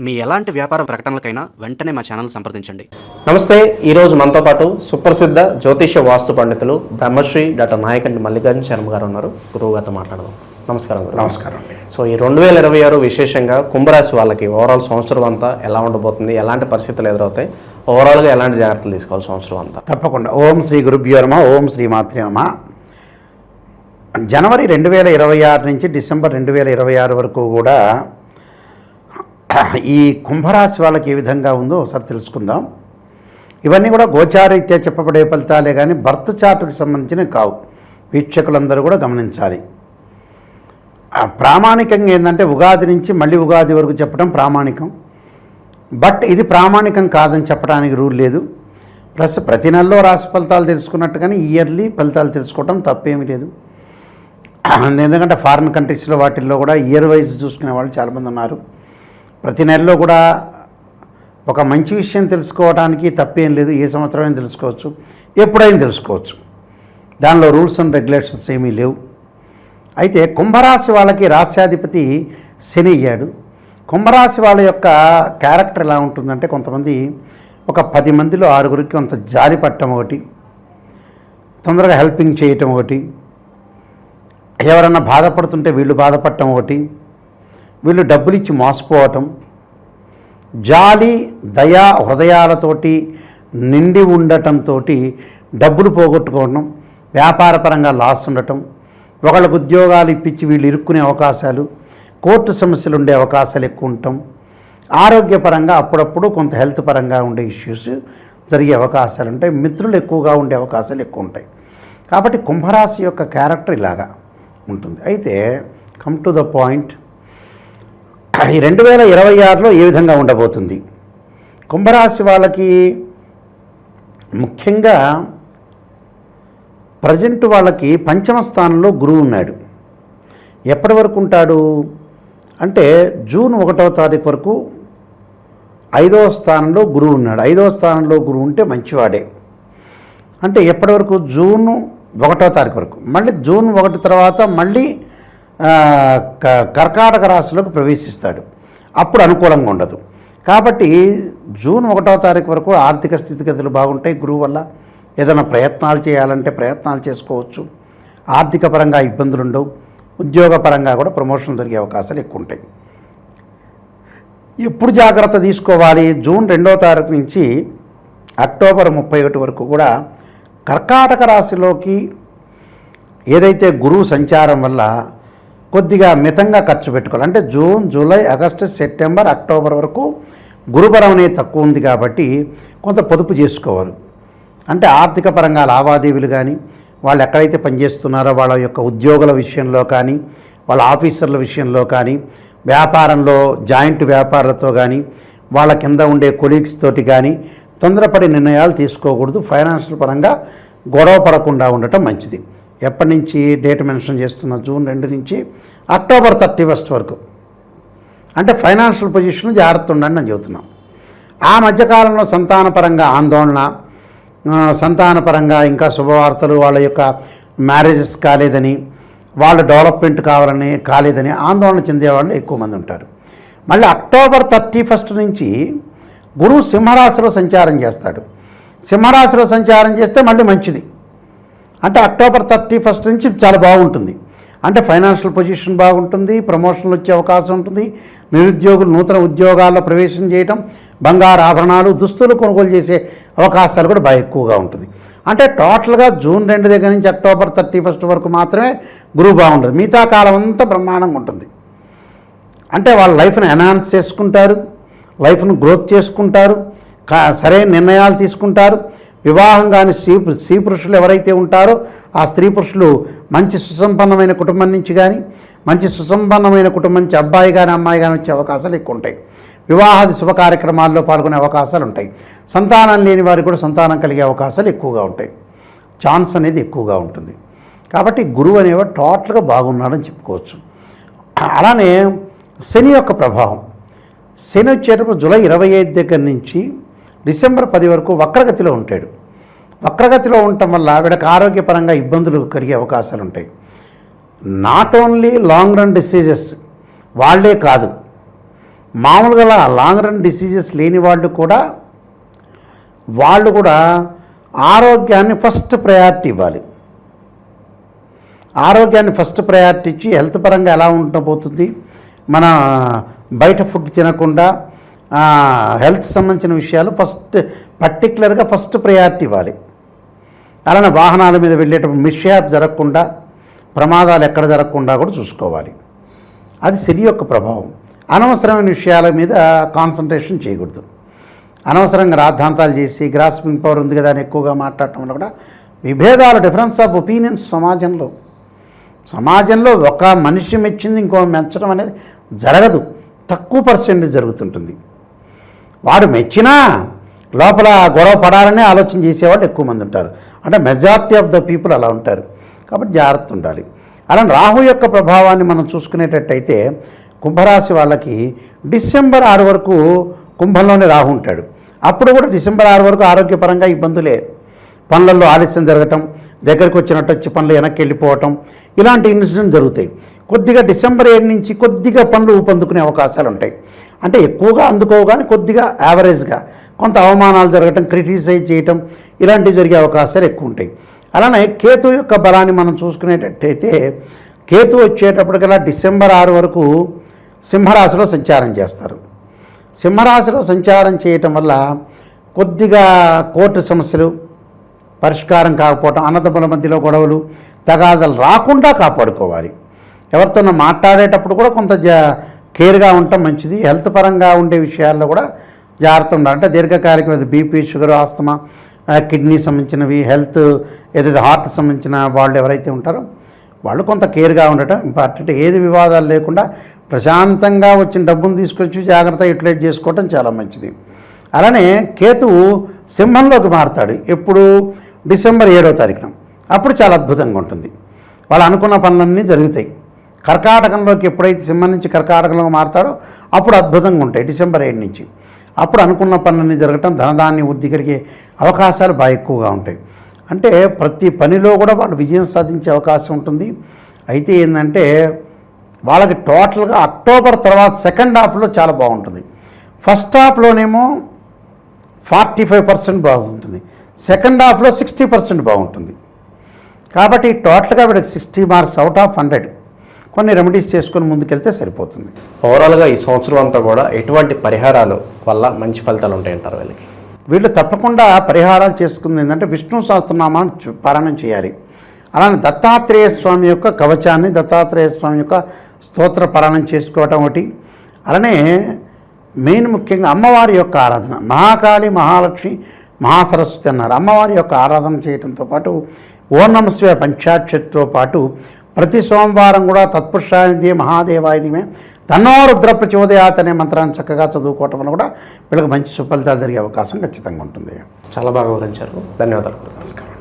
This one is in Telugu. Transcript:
మీ ఎలాంటి వ్యాపార ప్రకటనలకైనా వెంటనే మా ఛానల్ సంప్రదించండి. నమస్తే. ఈరోజు మనతో పాటు సుప్రసిద్ధ జ్యోతిష వాస్తు పండితులు బ్రహ్మశ్రీ డాక్టర్ నాయకంటి మల్లికార్జున శర్మ గారు ఉన్నారు. గురువు గారితో మాట్లాడదాం. నమస్కారం గురు. నమస్కారం అండి. సో ఈ 2026 విశేషంగా కుంభరాశి వాళ్ళకి ఓవరాల్ సంవత్సరం అంతా ఎలా ఉండబోతుంది, ఎలాంటి పరిస్థితులు ఎదురవుతాయి, ఓవరాల్గా ఎలాంటి జాగ్రత్తలు తీసుకోవాలి సంవత్సరం అంతా? తప్పకుండా. ఓం శ్రీ గురుభ్యో నమః. ఓం శ్రీ మాత్రే నమః. జనవరి 2026 నుంచి డిసెంబర్ 2026 వరకు కూడా ఈ కుంభరాశి వాళ్ళకి ఏ విధంగా ఉందో ఒకసారి తెలుసుకుందాం. ఇవన్నీ కూడా గోచారీత్యా చెప్పబడే ఫలితాలే కానీ బర్త్ చార్ట్కి సంబంధించినవి కావు. వీక్షకులందరూ కూడా గమనించాలి. ప్రామాణికంగా ఏంటంటే ఉగాది నుంచి మళ్ళీ ఉగాది వరకు చెప్పడం ప్రామాణికం. బట్ ఇది ప్రామాణికం కాదని చెప్పడానికి రూల్ లేదు. ప్లస్ ప్రతి నెలలో రాశి ఫలితాలు తెలుసుకున్నట్టు కానీ ఇయర్లీ ఫలితాలు తెలుసుకోవడం తప్పేమీ లేదు. ఎందుకంటే ఫారిన్ కంట్రీస్లో వాటిల్లో కూడా ఇయర్ వైజ్ చూసుకునే వాళ్ళు చాలామంది ఉన్నారు. ప్రతి నెలలో కూడా ఒక మంచి విషయం తెలుసుకోవడానికి తప్పేం లేదు. ఏ సంవత్సరమైనా తెలుసుకోవచ్చు, ఎప్పుడైనా తెలుసుకోవచ్చు. దానిలో రూల్స్ అండ్ రెగ్యులేషన్స్ ఏమీ లేవు. అయితే కుంభరాశి వాళ్ళకి రాశ్యాధిపతి శని అయ్యాడు. కుంభరాశి వాళ్ళ యొక్క క్యారెక్టర్ ఎలా ఉంటుందంటే, కొంతమంది ఒక 10 మందిలో 6గురికి కొంత జాలి పట్టడం ఒకటి, తొందరగా హెల్పింగ్ చేయటం ఒకటి, ఎవరన్నా బాధపడుతుంటే వీళ్ళు బాధపడటం ఒకటి, వీళ్ళు డబ్బులు ఇచ్చి మోసపోవటం, జాలి దయా హృదయాలతోటి నిండి ఉండటంతో డబ్బులు పోగొట్టుకోవడం, వ్యాపారపరంగా లాస్ ఉండటం, ఒకళ్ళకు ఉద్యోగాలు ఇప్పించి వీళ్ళు ఇరుక్కునే అవకాశాలు, కోర్టు సమస్యలు ఉండే అవకాశాలు ఎక్కువ ఉండటం, ఆరోగ్యపరంగా అప్పుడప్పుడు కొంత హెల్త్ పరంగా ఉండే ఇష్యూస్ జరిగే అవకాశాలు ఉంటాయి. మిత్రులు ఎక్కువగా ఉండే అవకాశాలు ఎక్కువ ఉంటాయి. కాబట్టి కుంభరాశి యొక్క క్యారెక్టర్ ఇలాగా ఉంటుంది. అయితే కమ్ టు ద పాయింట్, ఈ 2026లో ఏ విధంగా ఉండబోతుంది? కుంభరాశి వాళ్ళకి ముఖ్యంగా ప్రజెంట్ వాళ్ళకి పంచమ స్థానంలో గురువు ఉన్నాడు. ఎప్పటి వరకు ఉంటాడు అంటే జూన్ 1వ తారీఖు వరకు 5వ స్థానంలో గురువు ఉన్నాడు. 5వ స్థానంలో గురువు ఉంటే మంచివాడే. అంటే ఎప్పటి వరకు? జూన్ 1వ తారీఖు వరకు. మళ్ళీ జూన్ 1 తర్వాత మళ్ళీ కర్కాటక రాశిలోకి ప్రవేశిస్తాడు. అప్పుడు అనుకూలంగా ఉండదు. కాబట్టి జూన్ 1వ తారీఖు వరకు ఆర్థిక స్థితిగతులు బాగుంటాయి. గురువు వల్ల ఏదైనా ప్రయత్నాలు చేయాలంటే ప్రయత్నాలు చేసుకోవచ్చు. ఆర్థిక పరంగా ఇబ్బందులు ఉండవు. ఉద్యోగపరంగా కూడా ప్రమోషన్ జరిగే అవకాశాలు ఎక్కువ ఉంటాయి. ఎప్పుడు జాగ్రత్త తీసుకోవాలి? జూన్ 2వ తారీఖు నుంచి అక్టోబర్ 31 వరకు కూడా కర్కాటక రాశిలోకి ఏదైతే గురువు సంచారం వల్ల కొద్దిగా మితంగా ఖర్చు పెట్టుకోవాలి. అంటే June, July, August, September, October వరకు గురుబలం అనేది తక్కువ ఉంది కాబట్టి కొంత పొదుపు చేసుకోవాలి. అంటే ఆర్థిక పరంగా లావాదేవీలు కానీ, వాళ్ళు ఎక్కడైతే పనిచేస్తున్నారో వాళ్ళ యొక్క ఉద్యోగుల విషయంలో కానీ, వాళ్ళ ఆఫీసర్ల విషయంలో కానీ, వ్యాపారంలో జాయింట్ వ్యాపారులతో కానీ, వాళ్ళ కింద ఉండే కొలీగ్స్ తోటి కానీ తొందరపడి నిర్ణయాలు తీసుకోకూడదు. ఫైనాన్షియల్ పరంగా గొడవ పడకుండా ఉండటం మంచిది. ఎప్పటి నుంచి డేట్ మెన్షన్ చేస్తున్న జూన్ 2 నుంచి అక్టోబర్ 31 వరకు. అంటే ఫైనాన్షియల్ పొజిషన్ జాగ్రత్త ఉండండి అని చెబుతున్నాం. ఆ మధ్యకాలంలో సంతానపరంగా ఆందోళన, సంతానపరంగా ఇంకా శుభవార్తలు, వాళ్ళ యొక్క మ్యారేజెస్ కాలేదని, వాళ్ళ డెవలప్మెంట్ కాలేదని ఆందోళన చెందేవాళ్ళు ఎక్కువ మంది ఉంటారు. మళ్ళీ అక్టోబర్ 31 నుంచి గురువు సింహరాశిలో సంచారం చేస్తాడు. సింహరాశిలో సంచారం చేస్తే మళ్ళీ మంచిది. అంటే అక్టోబర్ 31 నుంచి చాలా బాగుంటుంది. అంటే ఫైనాన్షియల్ పొజిషన్ బాగుంటుంది, ప్రమోషన్లు వచ్చే అవకాశం ఉంటుంది, నిరుద్యోగులు నూతన ఉద్యోగాల్లో ప్రవేశం చేయటం, బంగారు ఆభరణాలు, దుస్తులు కొనుగోలు చేసే అవకాశాలు కూడా బాగా ఎక్కువగా ఉంటుంది. అంటే టోటల్గా జూన్ 2 దగ్గర నుంచి అక్టోబర్ 31 వరకు మాత్రమే గురువు బాగుంటుంది. మిగతా కాలం అంతా బ్రహ్మాండంగా ఉంటుంది. అంటే వాళ్ళ లైఫ్ని ఎన్హాన్స్ చేసుకుంటారు, లైఫ్ను గ్రోత్ చేసుకుంటారు, సరైన నిర్ణయాలు తీసుకుంటారు. వివాహం కాని స్త్రీ పురుషులు ఎవరైతే ఉంటారో ఆ స్త్రీ పురుషులు మంచి సుసంపన్నమైన కుటుంబం నుంచి కానీ, మంచి సుసంపన్నమైన కుటుంబం నుంచి అబ్బాయి కానీ అమ్మాయి కానీ వచ్చే అవకాశాలు ఎక్కువ ఉంటాయి. వివాహాది శుభ కార్యక్రమాల్లో పాల్గొనే అవకాశాలు ఉంటాయి. సంతానం లేని వారికి కూడా సంతానం కలిగే అవకాశాలు ఎక్కువగా ఉంటాయి. ఛాన్స్ అనేది ఎక్కువగా ఉంటుంది. కాబట్టి గురువు అనేవాడు టోటల్గా బాగున్నాడని చెప్పుకోవచ్చు. అలానే శని యొక్క ప్రభావం. శని వచ్చేటప్పుడు జూలై 25 దగ్గర నుంచి డిసెంబర్ 10 వరకు వక్రగతిలో ఉంటాడు. వక్రగతిలో ఉండటం వల్ల వీళ్ళకి ఆరోగ్యపరంగా ఇబ్బందులు కలిగే అవకాశాలు ఉంటాయి. Not only long run diseases వాళ్ళే కాదు, మామూలుగా లాంగ్ రన్ డిసీజెస్ లేని వాళ్ళు కూడా ఆరోగ్యాన్ని ఫస్ట్ ప్రయారిటీ ఇవ్వాలి. ఆరోగ్యాన్ని ఫస్ట్ ప్రయారిటీ ఇచ్చి హెల్త్ పరంగా ఎలా ఉండబోతుంది, మన బయట ఫుడ్ తినకుండా హెల్త్ సంబంధించిన విషయాలు పర్టికులర్గా ఫస్ట్ ప్రయారిటీ ఇవ్వాలి. అలానే వాహనాల మీద వెళ్ళేటప్పుడు మిస్హ్యాప్ జరగకుండా, ప్రమాదాలు ఎక్కడ జరగకుండా కూడా చూసుకోవాలి. అది శని యొక్క ప్రభావం. అనవసరమైన విషయాల మీద కాన్సన్ట్రేషన్ చేయకూడదు. అనవసరంగా రాద్ధాంతాలు చేసి గ్రాస్పింగ్ పవర్ ఉంది కదా అని ఎక్కువగా మాట్లాడటం వల్ల కూడా విభేదాలు, డిఫరెన్స్ ఆఫ్ ఒపీనియన్స్ సమాజంలో ఒక మనిషి మెచ్చింది ఇంకో మెచ్చడం అనేది జరగదు. తక్కువ పర్సెంటేజ్ జరుగుతుంటుంది. వాడు మెచ్చినా లోపల గొడవ పడాలనే ఆలోచన చేసేవాళ్ళు ఎక్కువ మంది ఉంటారు. అంటే మెజారిటీ ఆఫ్ ద పీపుల్ అలా ఉంటారు. కాబట్టి జాగ్రత్త ఉండాలి. అలా రాహు యొక్క ప్రభావాన్ని మనం చూసుకునేటట్టయితే కుంభరాశి వాళ్ళకి డిసెంబర్ 6 వరకు కుంభంలోనే రాహు ఉంటాడు. అప్పుడు కూడా డిసెంబర్ 6 వరకు ఆరోగ్యపరంగా ఇబ్బందులే. పనులలో ఆలస్యం జరగటం, దగ్గరికి వచ్చినట్టు వచ్చి పనులు వెనక్కి వెళ్ళిపోవటం, ఇలాంటి ఇన్సిడెంట్ జరుగుతాయి. కొద్దిగా డిసెంబర్ 7 నుంచి కొద్దిగా పనులు ఊపందుకునే అవకాశాలు ఉంటాయి. అంటే ఎక్కువగా అందుకోవు కానీ కొద్దిగా యావరేజ్గా కొంత అవమానాలు జరగటం, క్రిటిసైజ్ చేయటం, ఇలాంటివి జరిగే అవకాశాలు ఎక్కువ ఉంటాయి. అలానే కేతు యొక్క బలాన్ని మనం చూసుకునేటట్టయితే కేతు వచ్చేటప్పటికల్లా డిసెంబర్ 6 వరకు సింహరాశిలో సంచారం చేస్తారు. సింహరాశిలో సంచారం చేయటం వల్ల కొద్దిగా కోర్టు సమస్యలు పరిష్కారం కాకపోవటం, అన్నదమ్ముల మధ్యలో గొడవలు, తగాదాలు రాకుండా కాపాడుకోవాలి. ఎవరితోనో మాట్లాడేటప్పుడు కూడా కొంత కేర్గా ఉండటం మంచిది. హెల్త్ పరంగా ఉండే విషయాల్లో కూడా జాగ్రత్త ఉండాలి. అంటే దీర్ఘకాలికమైన బీపీ, షుగర్, ఆస్తమా, కిడ్నీ సంబంధించినవి, హెల్త్ ఏదైతే హార్ట్ సంబంధించిన వాళ్ళు ఎవరైతే ఉంటారో వాళ్ళు కొంత కేర్గా ఉండటం ఇంపార్టెంట్. ఏది వివాదాలు లేకుండా ప్రశాంతంగా వచ్చిన డబ్బును తీసుకొచ్చి జాగ్రత్తగా యూటిలైజ్ చేసుకోవటం చాలా మంచిది. అలానే కేతువు సింహంలోకి మారుతాడు. ఎప్పుడు? డిసెంబర్ 7వ తారీఖున. అప్పుడు చాలా అద్భుతంగా ఉంటుంది. వాళ్ళు అనుకున్న పనులన్నీ జరుగుతాయి. కర్కాటకంలోకి ఎప్పుడైతే సింహం నుంచి కర్కాటకంలోకి మారుతాడో అప్పుడు అద్భుతంగా ఉంటాయి. డిసెంబర్ 7 నుంచి అప్పుడు అనుకున్న పనులన్నీ జరగటం, ధనధాన్య వృద్ధి కలిగే అవకాశాలు బాగా ఎక్కువగా ఉంటాయి. అంటే ప్రతి పనిలో కూడా వాళ్ళు విజయం సాధించే అవకాశం ఉంటుంది. అయితే ఏంటంటే వాళ్ళకి టోటల్గా అక్టోబర్ తర్వాత సెకండ్ హాఫ్లో చాలా బాగుంటుంది. ఫస్ట్ హాఫ్లోనేమో 45% బాగుంటుంది, సెకండ్ హాఫ్లో 60% బాగుంటుంది. కాబట్టి టోటల్గా వీళ్ళకి 60 మార్క్స్ అవుట్ ఆఫ్ 100. కొన్ని రెమెడీస్ చేసుకొని ముందుకెళ్తే సరిపోతుంది. ఓవరాల్గా ఈ సంవత్సరం అంతా కూడా ఎటువంటి పరిహారాలు వల్ల మంచి ఫలితాలు ఉంటాయంటారు వీళ్ళకి? వీళ్ళు తప్పకుండా పరిహారాలు చేసుకుంది ఏంటంటే విష్ణు సహస్రనామాన్ని పారాయణం చేయాలి. అలానే దత్తాత్రేయ స్వామి యొక్క కవచాన్ని, దత్తాత్రేయ స్వామి యొక్క స్తోత్ర పారాయణం చేసుకోవటం ఒకటి. అలానే మెయిన్ ముఖ్యంగా అమ్మవారి యొక్క ఆరాధన, మహాకాళి, మహాలక్ష్మి, మహాసరస్వతి అన్నారు. అమ్మవారి యొక్క ఆరాధన చేయడంతో పాటు ఓం నమః శివాయ పంచాక్షరితో పాటు ప్రతి సోమవారం కూడా తత్పురుషాయ మహాదేవాయమే తన్నో రుద్ర ప్రచోదయాత్ అనే మంత్రాన్ని చక్కగా చదువుకోవటం వల్ల కూడా వీళ్ళకి మంచి సుఫలితాలు జరిగే అవకాశం ఖచ్చితంగా ఉంటుంది. చాలా బాగా వివరించారు. ధన్యవాదాలు. నమస్కారం.